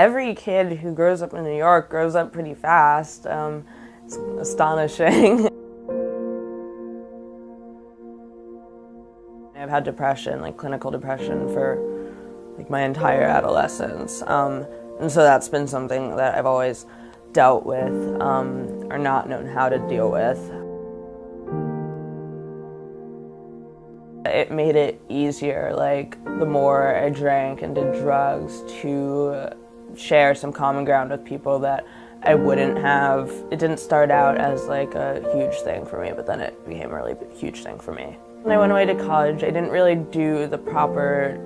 Every kid who grows up in New York grows up pretty fast. It's astonishing. I've had depression, like clinical depression, for like my entire adolescence. And so that's been something that I've always dealt with or not known how to deal with. It made it easier, like the more I drank and did drugs, to share some common ground with people that I wouldn't have. It didn't start out as like a huge thing for me, but then it became a really huge thing for me. When I went away to college, I didn't really do the proper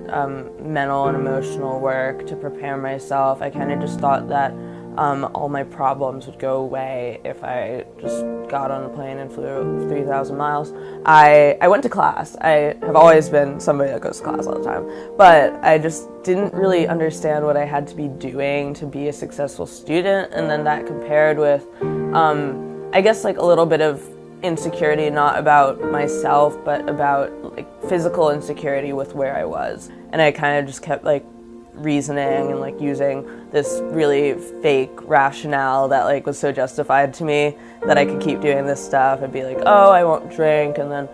mental and emotional work to prepare myself. I kind of just thought that all my problems would go away if I just got on a plane and flew 3,000 miles. I went to class. I have always been somebody that goes to class all the time, but I just didn't really understand what I had to be doing to be a successful student, and then that compared with, I guess, like a little bit of insecurity, not about myself, but about like physical insecurity with where I was. And I kind of just kept like reasoning and like using this really fake rationale that like was so justified to me that I could keep doing this stuff. I'd be like, oh, I won't drink, and then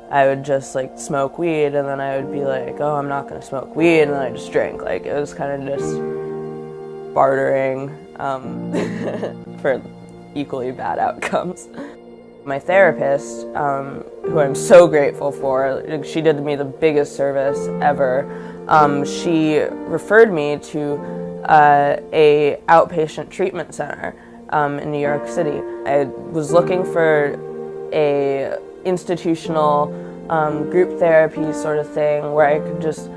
I would just like smoke weed, and then I would be like, oh, I'm not gonna smoke weed, and then I just drink. Like it was kind of just bartering for equally bad outcomes. My therapist, who I'm so grateful for, she did me the biggest service ever. She referred me to a outpatient treatment center in New York City. I was looking for a institutional group therapy sort of thing where I could just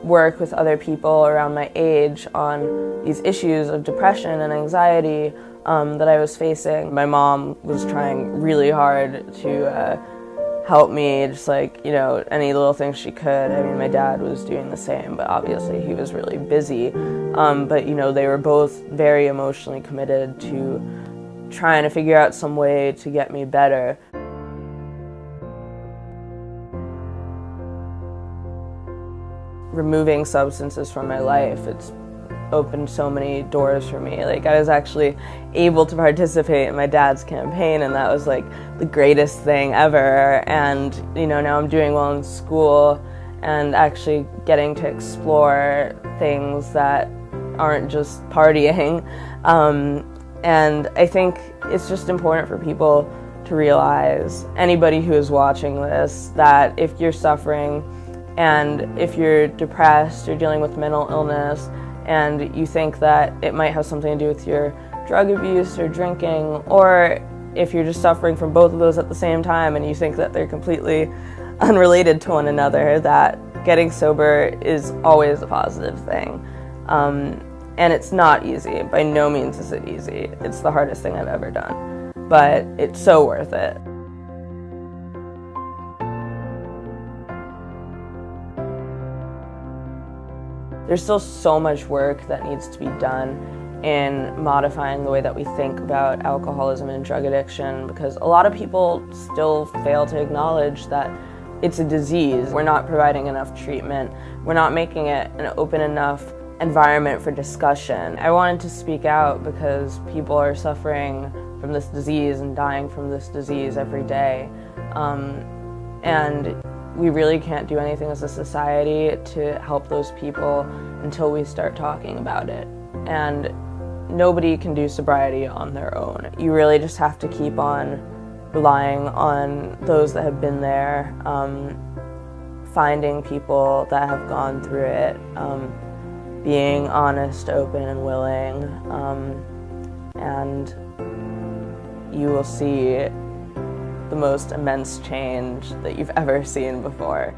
work with other people around my age on these issues of depression and anxiety that I was facing. My mom was trying really hard to help me, just like, you know, any little things she could. I mean, my dad was doing the same, but obviously he was really busy. But, you know, they were both very emotionally committed to trying to figure out some way to get me better. Removing substances from my life, it's opened so many doors for me. Like I was actually able to participate in my dad's campaign, and that was like the greatest thing ever. And you know, now I'm doing well in school and actually getting to explore things that aren't just partying. And I think it's just important for people to realize, anybody who is watching this, that if you're suffering and if you're depressed or dealing with mental illness, and you think that it might have something to do with your drug abuse or drinking, or if you're just suffering from both of those at the same time and you think that they're completely unrelated to one another, that getting sober is always a positive thing. And it's not easy. By no means is it easy. It's the hardest thing I've ever done, but it's so worth it. There's still so much work that needs to be done in modifying the way that we think about alcoholism and drug addiction, because a lot of people still fail to acknowledge that it's a disease. We're not providing enough treatment. We're not making it an open enough environment for discussion. I wanted to speak out because people are suffering from this disease and dying from this disease every day. And we really can't do anything as a society to help those people until we start talking about it. And nobody can do sobriety on their own. You really just have to keep on relying on those that have been there, finding people that have gone through it, being honest, open, and willing, and you will see the most immense change that you've ever seen before.